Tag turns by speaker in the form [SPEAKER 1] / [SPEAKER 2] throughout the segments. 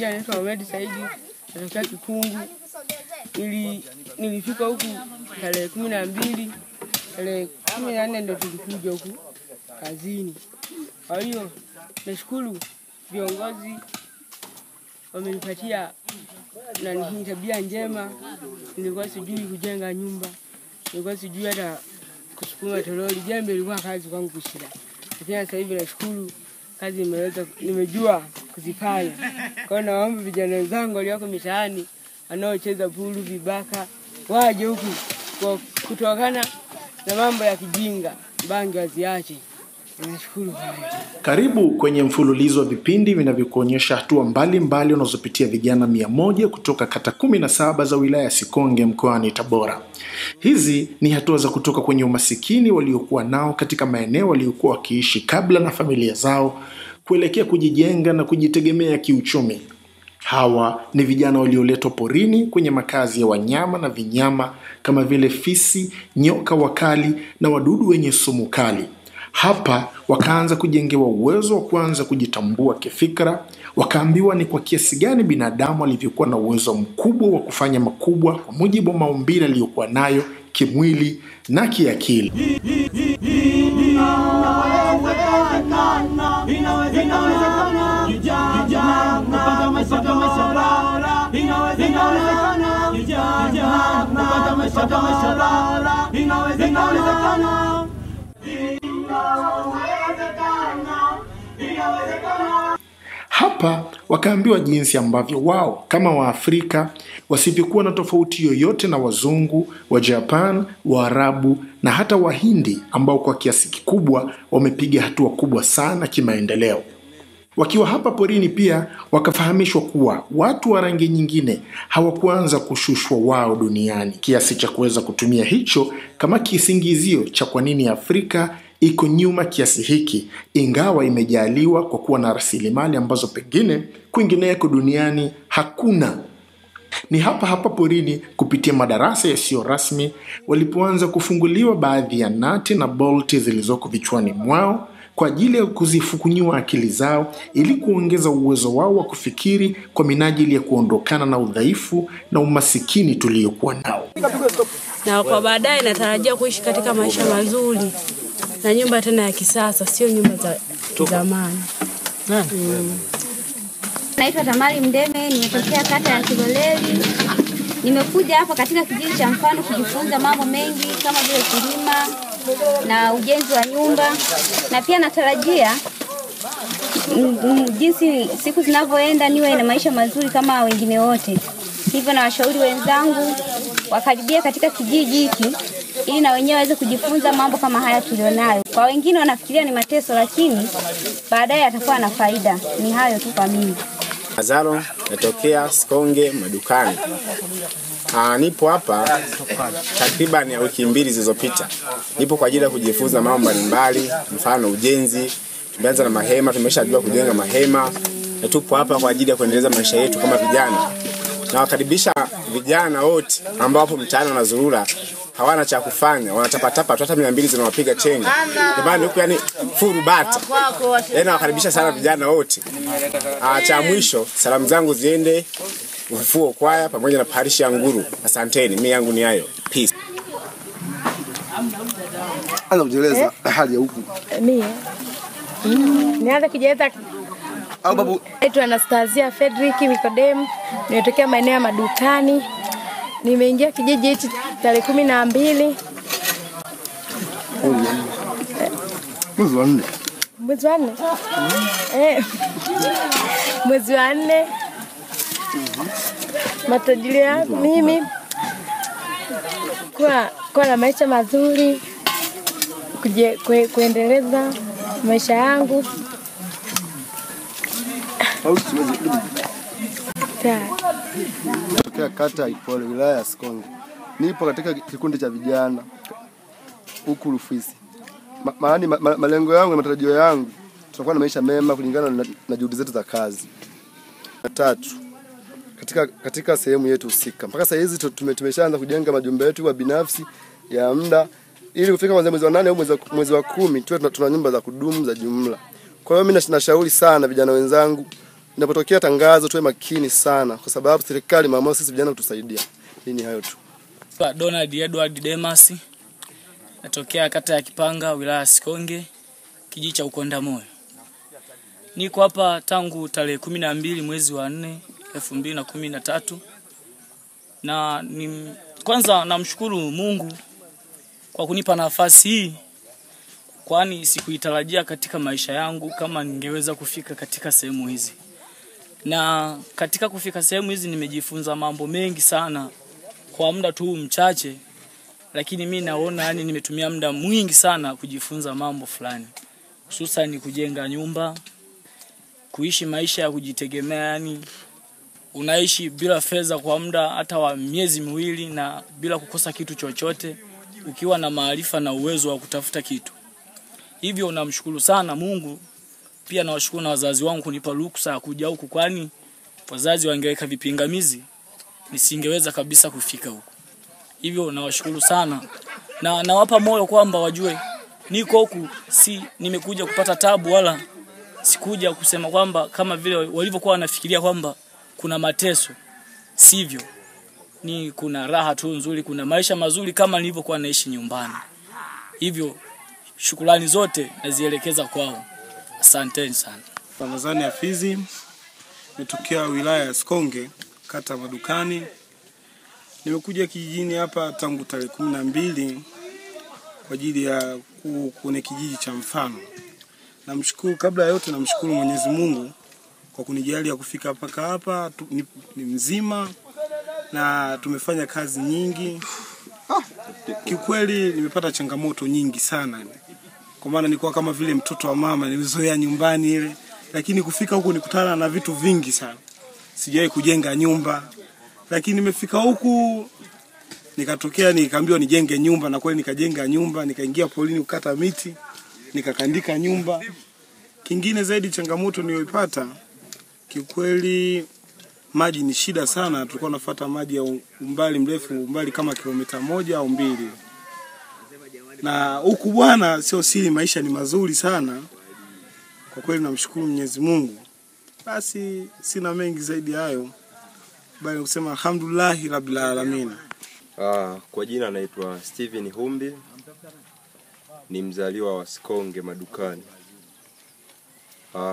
[SPEAKER 1] majina naitwa Ahmed Saidi, natokea Kikungu. Nilifika huku tarehe 12, tarehe 14 ndio tulikuja huku kazini. Kwa hiyo nashukuru viongozi wamenipatia na tabia njema. Nilikuwa sijui kujenga nyumba, nilikuwa sijui hata kusukuma toroli, jembe ilikuwa kazi kwangu kushida. Lakini sasa hivi nashukuru kazi nimejua kuzifanya. Kwa hiyo naomba vijana wenzangu walioko mitaani wanaocheza pulu, vibaka, waje huku kwa kutokana na mambo ya kijinga, bangi waziache. Nashukuru sana.
[SPEAKER 2] Karibu kwenye mfululizo wa vipindi vinavyokuonyesha hatua mbalimbali unazopitia vijana 100 kutoka kata 17 za wilaya ya Sikonge mkoani Tabora. Hizi ni hatua za kutoka kwenye umasikini waliokuwa nao katika maeneo waliokuwa wakiishi kabla na familia zao kuelekea kujijenga na kujitegemea kiuchumi. Hawa ni vijana walioletwa porini kwenye makazi ya wanyama na vinyama kama vile fisi, nyoka wakali na wadudu wenye sumu kali. Hapa wakaanza kujengewa uwezo wa kuanza kujitambua kifikra, wakaambiwa ni kwa kiasi gani binadamu alivyokuwa na uwezo mkubwa wa kufanya makubwa kwa mujibu wa maumbile aliyokuwa nayo kimwili na kiakili. Hapa wakaambiwa jinsi ambavyo wao kama Waafrika wasivyokuwa na tofauti yoyote na wazungu, wa Japan, Waarabu na hata Wahindi ambao kwa kiasi kikubwa wamepiga hatua kubwa sana kimaendeleo. Wakiwa hapa porini pia wakafahamishwa kuwa watu wa rangi nyingine hawakuanza kushushwa wao duniani kiasi cha kuweza kutumia hicho kama kisingizio cha kwa nini Afrika iko nyuma kiasi hiki, ingawa imejaliwa kwa kuwa na rasilimali ambazo pengine kwingineko duniani hakuna. Ni hapa porini kupitia madarasa yasiyo rasmi walipoanza kufunguliwa baadhi ya nati na bolti zilizoko vichwani mwao kwa ajili ya kuzifukunyua akili zao ili kuongeza uwezo wao wa kufikiri kwa minajili ya kuondokana na udhaifu na umasikini tuliokuwa nao.
[SPEAKER 3] Na kwa baadaye natarajia kuishi katika maisha mazuri na nyumba tena ya kisasa, sio nyumba za zamani.
[SPEAKER 4] Naitwa Tamari Mdeme, nimetokea kata ya Kiloleli. Nimekuja hapa katika kijiji cha Mfano kujifunza mambo mengi kama vile kulima na ujenzi wa nyumba, na pia natarajia jinsi siku zinavyoenda niwe na maisha mazuri kama wengine wote. Hivyo na washauri wenzangu wakaribia katika kijiji hiki ili na wenyewe waweze kujifunza mambo kama haya tulionayo. Kwa wengine wanafikiria ni mateso, lakini baadaye atakuwa na faida. Ni hayo tu kwa mimi.
[SPEAKER 5] Azaro, natokea Sikonge Madukani. Nipo hapa takriban wiki 2 zilizopita. Nipo kwa ajili ya kujifunza mambo mbalimbali, mfano ujenzi. Tumeanza na mahema, tumeshajua kujenga mahema. Na tupo hapa kwa ajili ya kuendeleza maisha yetu kama vijana. Na wakaribisha vijana wote ambao hapo mtaani wanazurura, hawana cha kufanya, wanatapatapa hata 200 zinawapiga chenga. Jamani huko yani furu bata. Na wakaribisha sana vijana wote. Cha mwisho salamu zangu ziende Ufufuo Kwaya pamoja na parishi ya Nguru. Asanteni, mimi yangu ni hayo. Peace.
[SPEAKER 6] Ana kujeleza hali ya huku.
[SPEAKER 3] Mimi nianza kijeleza
[SPEAKER 6] au babu.
[SPEAKER 3] Naitwa Anastasia Fredrick Nikodem, nimetokea maeneo ya Madukani. Nimeingia kijiji hichi tarehe 12.
[SPEAKER 6] Mwezi wa 4.
[SPEAKER 3] Mwezi wa 4? Mwezi wa 4. Matajiri mimi kwa na maisha mazuri, kuendeleza maisha yangu.
[SPEAKER 6] Tokea kata Ipole wilaya ya Sikonge. Nipo katika kikundi cha vijana huku Rufisi. Malengo yangu na matarajio yangu tutakuwa na maisha mema kulingana na juhudi zetu za kazi. 3. Katika sehemu yetu husika. Mpaka sasa hizi tumeshaanza kujenga majumba yetu kwa binafsi ya muda ili kufika mwezi wa 8 au mwezi wa 10 tuwe tuna nyumba za kudumu za jumla. Kwa hiyo mimi nashauri sana vijana wenzangu inapotokea tangazo tuwe makini sana, kwa sababu serikali imeamua sisi vijana kutusaidia. Ni hayo tu.
[SPEAKER 7] Donald Edward Demas, natokea kata ya Kipanga, wilaya Sikonge, kijiji cha Ukondamoyo. Niko hapa tangu tarehe 12 mwezi wa 4 2013. Na kwanza namshukuru Mungu kwa kunipa nafasi hii, kwani sikuitarajia katika maisha yangu kama ningeweza kufika katika sehemu hizi. Na katika kufika sehemu hizi nimejifunza mambo mengi sana kwa muda tu mchache, lakini mimi naona yani nimetumia muda mwingi sana kujifunza mambo fulani. Hususan kujenga nyumba, kuishi maisha ya kujitegemea, yani unaishi bila fedha kwa muda hata wa miezi miwili na bila kukosa kitu chochote, ukiwa na maarifa na uwezo wa kutafuta kitu. Hivyo namshukuru sana Mungu. Pia nawashukuru na wazazi wangu kunipa ruhusa ya kuja huku, kwani wazazi wangeweka vipingamizi nisingeweza kabisa kufika huku. Hivyo nawashukuru sana na nawapa moyo kwamba wajue niko huku si nimekuja kupata tabu, wala sikuja kusema kwamba kama vile walivyokuwa wanafikiria kwamba kuna mateso. Sivyo. Ni kuna raha tu nzuri, kuna maisha mazuri kama nilivyokuwa naishi nyumbani. Hivyo shukrani zote nazielekeza kwao. Asanteni sana.
[SPEAKER 8] Ramadhani Hafizi, nimetokea wilaya ya Sikonge, kata Madukani. Nimekuja kijijini hapa tangu tarehe 12 kwa ajili ya kuone kijiji cha Mfano. Namshukuru, kabla ya yote namshukuru Mwenyezi Mungu kwa kunijalia kufika mpaka hapa. Ni mzima na tumefanya kazi nyingi. Kiukweli nimepata changamoto nyingi sana. Kwa maana nilikuwa kama vile mtoto wa mama, nimezoea nyumbani ile, lakini kufika huku nikutana na vitu vingi sana. Sijawahi kujenga nyumba, lakini nimefika huku nikatokea nikaambiwa nijenge nyumba, na kweli nikajenga nyumba, nikaingia polini kukata miti, nikakandika nyumba. Kingine zaidi changamoto niliyopata, kiukweli maji ni shida sana. Tulikuwa tunafuata maji ya umbali mrefu, umbali kama kilomita 1 au 2. Na huku bwana sio siri, maisha ni mazuri sana. Kwa kweli namshukuru Mwenyezi Mungu. Basi sina mengi zaidi hayo, bali kusema alhamdulillah rabbil alamin.
[SPEAKER 9] Kwa jina naitwa Steven Humbi, ni mzaliwa wa Sikonge Madukani.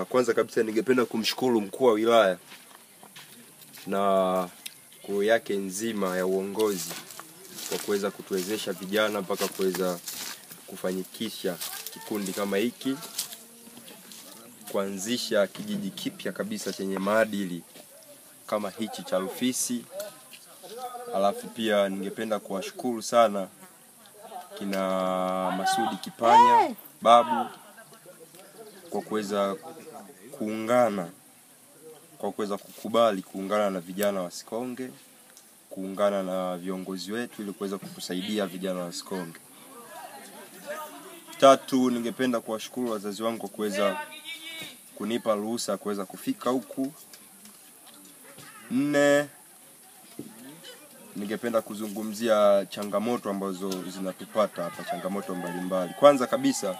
[SPEAKER 9] Kwanza kabisa ningependa kumshukuru mkuu wa wilaya na kuu yake nzima ya uongozi kwa kuweza kutuwezesha vijana mpaka kuweza kufanyikisha kikundi kama hiki, kuanzisha kijiji kipya kabisa chenye maadili kama hichi cha Rufisi. Alafu pia ningependa kuwashukuru sana kina Masudi Kipanya babu kwa kuweza kuungana, kwa kuweza kukubali kuungana na vijana wa Sikonge, kuungana na viongozi wetu ili kuweza kutusaidia vijana wa Sikonge. 3, ningependa kuwashukuru wazazi wangu kwa kuweza kunipa ruhusa kuweza kufika huku. 4, ningependa kuzungumzia changamoto ambazo zinatupata hapa, changamoto mbalimbali. Kwanza kabisa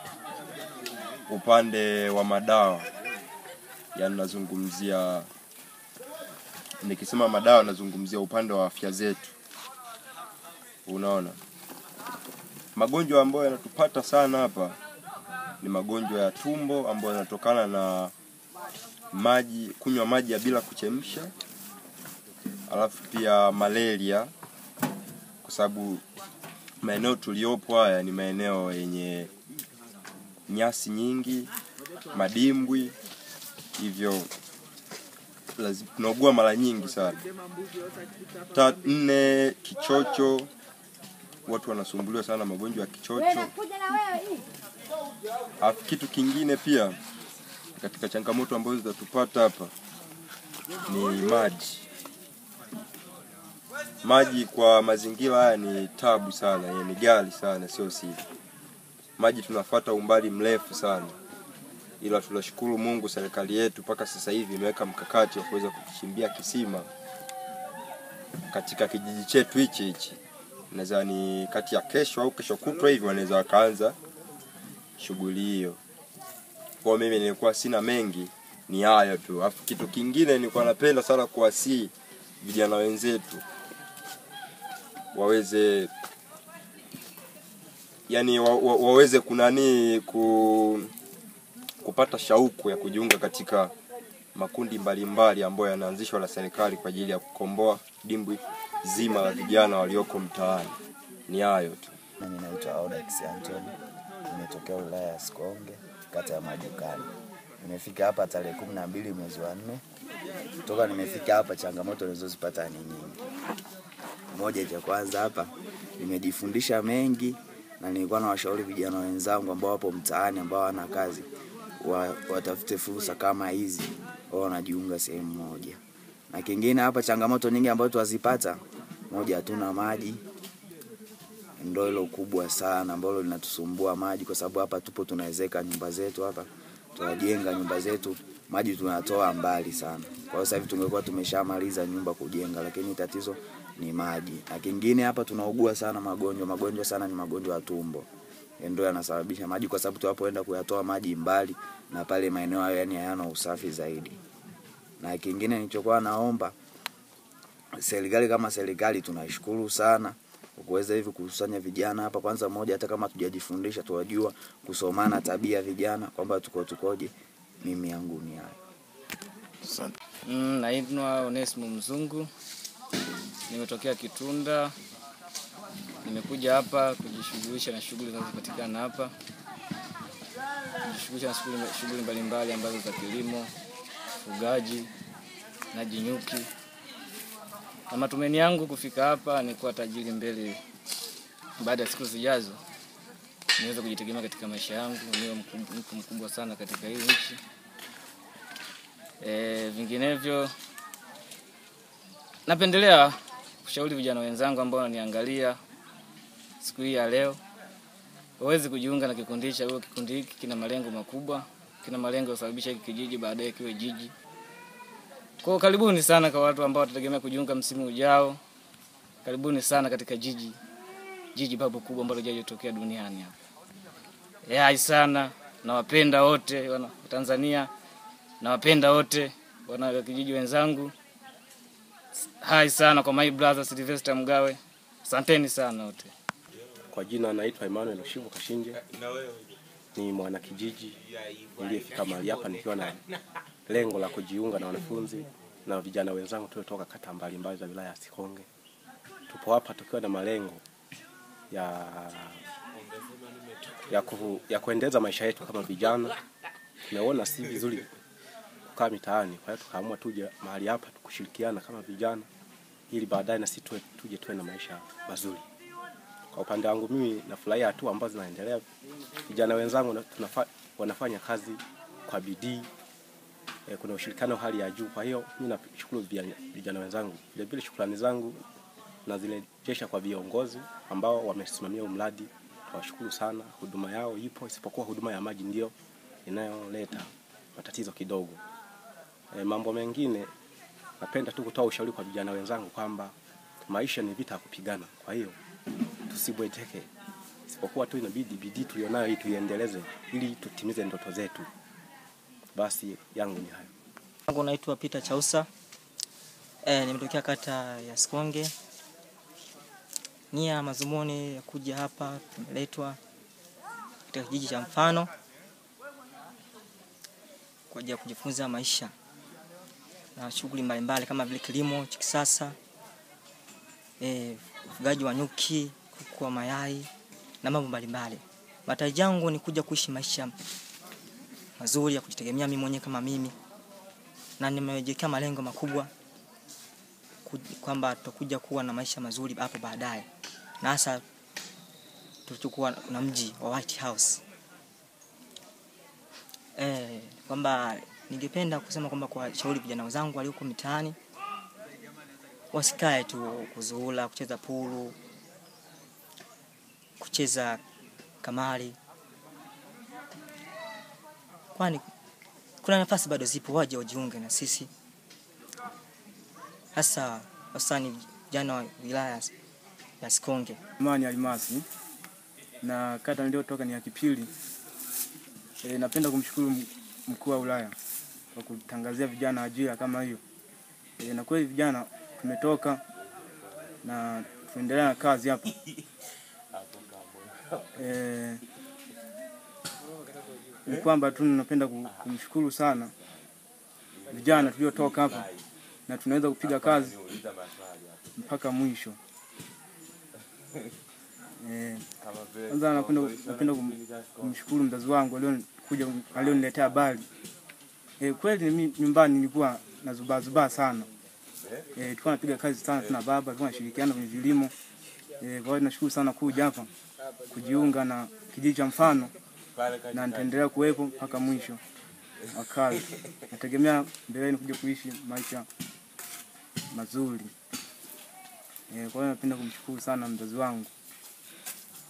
[SPEAKER 9] upande wa madawa, yani nazungumzia, nikisema madawa nazungumzia upande wa afya zetu. Unaona, magonjwa ambayo yanatupata sana hapa ni magonjwa ya tumbo ambayo yanatokana na kunywa maji ya bila kuchemsha. Alafu pia malaria, kwa sababu maeneo tuliopo haya ni maeneo yenye nyasi nyingi, madimbwi, hivyo lazima tunaugua mara nyingi sana. 4, kichocho, watu wanasumbuliwa sana magonjwa ya kichocho. Alafu kitu kingine pia katika changamoto ambazo zinatupata hapa ni maji. Maji kwa mazingira haya ni tabu sana, ni ghali sana, sio siri. Maji tunafuata umbali mrefu sana. Ila tunashukuru Mungu, serikali yetu mpaka sasa hivi imeweka mkakati wa kuweza kuchimbia kisima katika kijiji chetu hichi. Nadhani kati ya kesho au kesho kutwa hivi wanaweza wakaanza shughuli hiyo. Kwa mimi nilikuwa sina mengi, Ni hayo tu. Alafu kitu kingine nilikuwa napenda sana kuwasihi vijana wenzetu waweze waweze kupata shauku ya kujiunga katika makundi mbalimbali ambayo yanaanzishwa na serikali kwa ajili ya kukomboa dimbwi zima la vijana walioko mtaani. Ni hayo tu.
[SPEAKER 10] Mimi naitwa Audax Anthony. Nimetokea wilaya ya Sikonge, kata ya Madukani. Nimefika hapa tarehe 12 mwezi wa 4. Kutoka nimefika hapa, changamoto nilizozipata ni nyingi. Moja ya kwanza, hapa nimejifundisha mengi na nilikuwa na washauri vijana wenzangu ambao wapo mtaani ambao wana kazi watafute fursa kama hizi, wao wanajiunga sehemu moja. Na kingine hapa, changamoto nyingi ambazo tuwazipata, moja, hatuna maji. Ndio hilo kubwa sana ambalo linatusumbua, maji, kwa sababu hapa tupo tunawezeka nyumba zetu, hapa tunajenga nyumba zetu, maji tunatoa mbali sana. Kwa hiyo sasa hivi tungekuwa tumeshamaliza nyumba kujenga, lakini tatizo ni maji. Na kingine hapa tunaugua sana magonjwa sana, ni magonjwa ya tumbo. Ndio yanasababisha maji, kwa sababu tunapoenda kuyatoa maji mbali na pale maeneo hayo hayana usafi zaidi. Na kingine nilichokuwa naomba serikali, kama serikali tunashukuru sana kuweza hivi kukusanya vijana hapa. Kwanza moja, hata kama tujajifundisha tuwajua kusomana tabia vijana kwamba tukoje. Mimi yangu ni hayo.
[SPEAKER 7] Asante. Naitwa Onesmo Mzungu. Nimetokea Kitunda. Nimekuja hapa kujishughulisha na shughuli zinazopatikana hapa. Kujishughulisha na shughuli mbalimbali ambazo za kilimo, ufugaji na jinyuki. Na matumaini yangu kufika hapa ni kuwa tajiri mbele baada ya siku zijazo. Niweze kujitegemea katika maisha yangu, niwe mtu mkubwa sana katika hii nchi. Vinginevyo napendelea kushauri vijana wenzangu ambao wananiangalia siku hii ya leo waweze kujiunga na kikundi cha huo. Kikundi hiki kina malengo makubwa, kina malengo ya kusababisha hiki kijiji baadaye kiwe jiji. Kwa karibuni sana kwa watu ambao watategemea kujiunga msimu ujao. Karibuni sana katika jiji babu kubwa ambalo hajatokea duniani hapa. Hai sana, nawapenda wote wana Tanzania. Nawapenda wote wana kijiji wenzangu. Hai sana kwa my brother Sylvester Mgawe. Asanteni sana wote.
[SPEAKER 11] Kwa jina naitwa Emmanuel Oshibu Kashinje. Ni mwana kijiji niliyefika mahali hapa nikiwa na lengo la kujiunga na wanafunzi na vijana wenzangu tuliotoka kata mbalimbali za wilaya ya Sikonge. Tupo hapa tukiwa na malengo ya kuendeleza maisha yetu kama vijana. Tumeona si vizuri kukaa mitaani, kwa hiyo tukaamua tuje mahali hapa tukushirikiana kama vijana ili baadaye na sisi tuje tuwe na maisha mazuri. Kwa upande wangu mimi nafurahia hatua ambazo zinaendelea. Vijana wenzangu wanafanya kazi kwa bidii. Kuna ushirikiano hali ya juu. Kwa hiyo mimi nashukuru vijana wenzangu. Vile vile shukrani zangu nazirejesha kwa viongozi ambao wamesimamia mradi. Tunawashukuru sana, huduma yao ipo, isipokuwa huduma ya maji ndio inayoleta matatizo kidogo. Mambo mengine napenda tu kutoa ushauri kwa vijana wenzangu kwamba maisha ni vita ya kupigana. Kwa hiyo tusibweteke, isipokuwa tu inabidi bidii tulionayo hii tuiendeleze ili tutimize ndoto zetu. Basi yangu ni hayo.
[SPEAKER 12] Yangu naitwa Peter Chausa. Nimetokea kata ya Sikonge. Nia mazumuni ya kuja hapa tumeletwa katika kijiji cha Mfano kwa ajili ya kujifunza maisha na shughuli mbalimbali kama vile kilimo cha kisasa, ufugaji wa nyuki, kuku wa mayai na mambo mbalimbali. Matarajio yangu ni kuja kuishi maisha mazuri ya kujitegemea mimi mwenyewe kama mimi. Na nimejiwekea malengo makubwa kwamba tutakuja kuwa na maisha mazuri hapo baadaye. Na hasa tutakuwa na mji wa White House. Kwamba ningependa kusema kwamba kwa shauri vijana wenzangu walioko mitaani wasikae tu kuzuhula, kucheza pulu, kucheza kamari. Kwani kuna nafasi bado zipo, waje wajiunge na sisi. Hasa wasani vijana wa wilaya ya Sikonge.
[SPEAKER 13] Imani Almasi na kata niliotoka ni ya Kipili. Napenda kumshukuru mkuu wa wilaya kwa kutangazia vijana ajira kama hiyo. Na kweli vijana tumetoka na tuendelea na kazi hapa. Ni kwamba tu ninapenda kumshukuru sana vijana tuliotoka hapa na tunaweza kupiga kazi mpaka mwisho. Kwanza napenda kumshukuru mzazi wangu alioniletea habari. Kweli mimi nyumbani nilikuwa nazubazuba sana. Tulikuwa napiga kazi sana, tuna baba, tulikuwa tunashirikiana kwenye vilimo. Kwa hiyo nashukuru sana kuja hapa kujiunga na kijiji cha Mfano na nitaendelea kuwepo mpaka mwisho wa kazi. Nategemea mbeleni kuja kuishi maisha mazuri. Kwa hiyo napenda kumshukuru sana mzazi wangu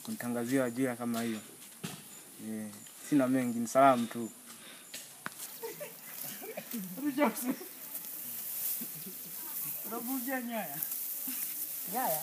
[SPEAKER 13] kunitangazia ajira kama hiyo. Sina mengi, ni salamu tu.
[SPEAKER 14] Unabuja nyaya. Nyaya?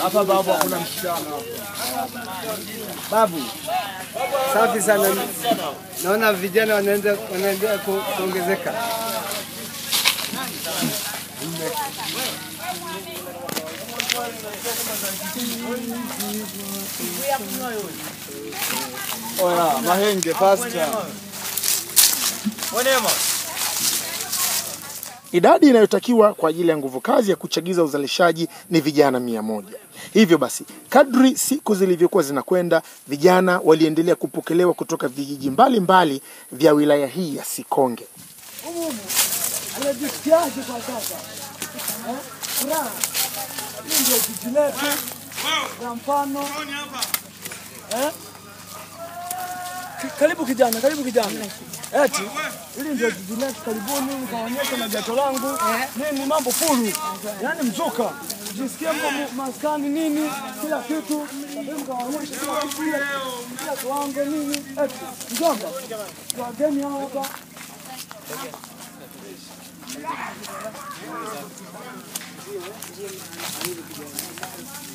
[SPEAKER 15] Hapa babu hakuna msichana hapa. Babu. Safi sana. Naona vijana wanaendelea kuongezeka.
[SPEAKER 14] Oya, mahenge faster. Wanema.
[SPEAKER 2] Idadi inayotakiwa kwa ajili ya nguvu kazi ya kuchagiza uzalishaji ni vijana 100. Hivyo basi, kadri siku zilivyokuwa zinakwenda, vijana waliendelea kupokelewa kutoka vijiji mbalimbali vya wilaya hii ya Sikonge.
[SPEAKER 14] Anajisikiaje kwa sasa? Furaha. Ndio kijilete. Kwa mfano. Karibu kijana, karibu kijana. Eti, hili ndio kijilete, karibuni nikaonyesha na jato langu. Nini mambo fulu. Yaani mzuka. Jisikia maskani nini, kila kitu. Nikaonyesha kila kiwango nini. Eti, mjomba. Wageni hapa.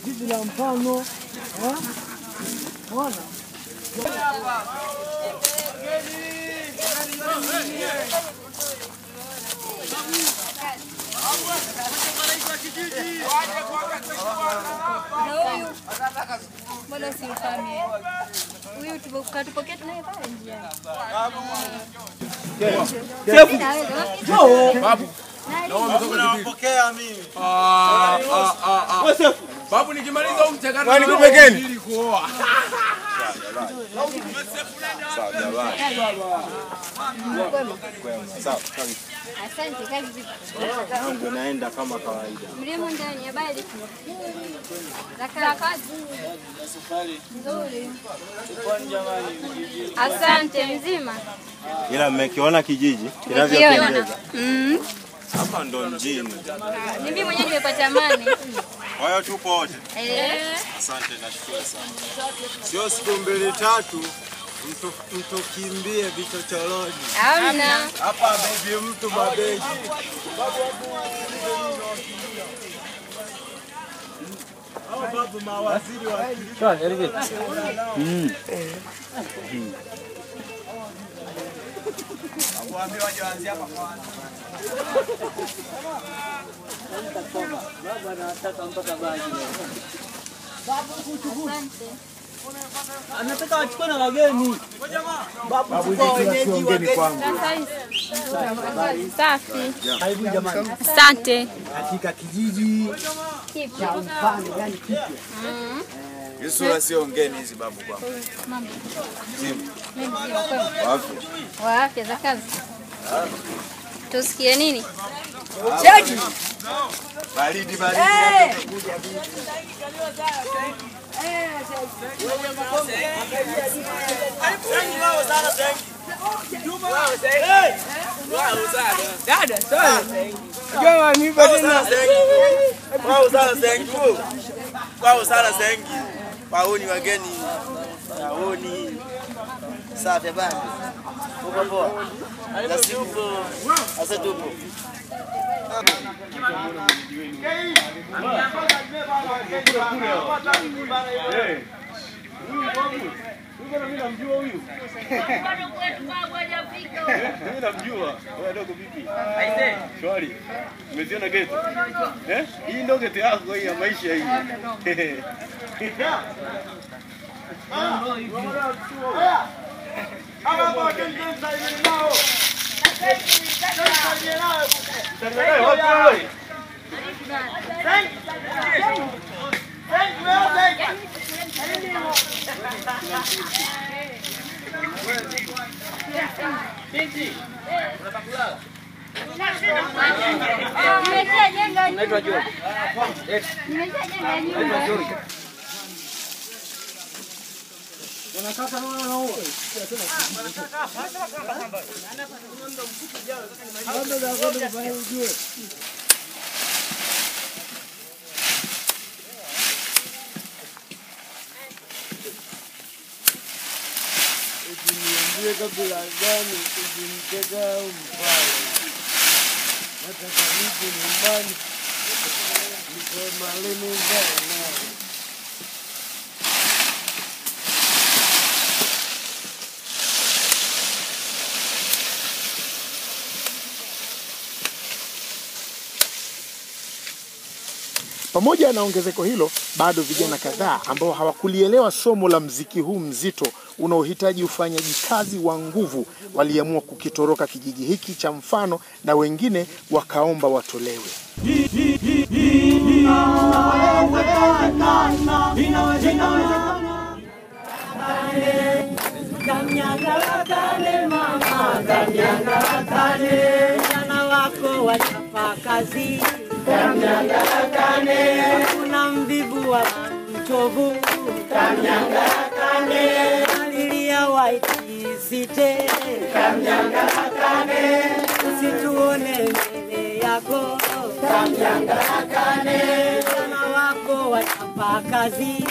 [SPEAKER 14] Jiji la Mfano, Mwana.
[SPEAKER 3] Mbona simfahamu? Huyu tukatupokea tunaye pale njiani.
[SPEAKER 14] Babu. Nawapokea mimi. Babu nikimaliza huu mchakato. Wewe nikupekeni.
[SPEAKER 9] Sawa.
[SPEAKER 3] Asante, kazi zipo.
[SPEAKER 9] Mambo naenda kama kawaida.
[SPEAKER 3] Mlimo ndani habari. Za kazi.
[SPEAKER 14] Safari
[SPEAKER 3] nzuri.
[SPEAKER 14] Kwani jamani.
[SPEAKER 3] Asante mzima.
[SPEAKER 9] Ila mmekiona kijiji kinavyopendeza.
[SPEAKER 16] Hapa ndo mjini.
[SPEAKER 3] Mimi mwenyewe nimepata amani.
[SPEAKER 16] Kwa hiyo tupo wote. Asante, nashukuru sana. Sio siku mbili tatu mtu kimbie vichochoroni.
[SPEAKER 3] Hamna.
[SPEAKER 16] Hapa baby mtu mabegi. Hao babu mawaziri wa kilimo. Waambie waje waanze hapa kwanza.
[SPEAKER 17] Baba anataka mpaka baji. Babu kuchukua. Anataka achukue na wageni. Babu chukua wenyeji wageni.
[SPEAKER 4] Safi.
[SPEAKER 17] Karibu jamani.
[SPEAKER 4] Asante.
[SPEAKER 17] Katika kijiji cha Mpande yani kipya.
[SPEAKER 16] Yesu sio ngeni hizi babu kwangu.
[SPEAKER 4] Mama.
[SPEAKER 16] Simu.
[SPEAKER 4] Wapi? Wapi za kazi? Tusikie nini?
[SPEAKER 16] Chaji. Baridi baridi.
[SPEAKER 1] Dada, sorry. Jamaa ni badina.
[SPEAKER 16] Wao sana zengi. Wao sana zengi. Waoni wageni. Waoni. Safi bana. Uko poa. Na sipo. Asa tupo.
[SPEAKER 18] Mimi namjua huyu. Mimi namjua. Wewe dogo vipi? Aise. Shwari. Umeziona geti? Hii ndio geti yako hii ya maisha hii.
[SPEAKER 17] Naitwa Joy. Naitwa Joy. Unataka nini na huo?
[SPEAKER 14] Niambie kabla gani kujimtega au mpao. Nataka nije nyumbani. Niko malini mbaya.
[SPEAKER 2] Pamoja na ongezeko hilo, bado vijana kadhaa ambao hawakulielewa somo la mziki huu mzito unaohitaji ufanyaji kazi wa nguvu waliamua kukitoroka kijiji hiki cha mfano, na wengine wakaomba watolewe.
[SPEAKER 17] Vijana wako wachapa kazi, kuna mvivu wa mchovu, alilia waitisite, usituone mbele yako, vijana wako wachapa kazi,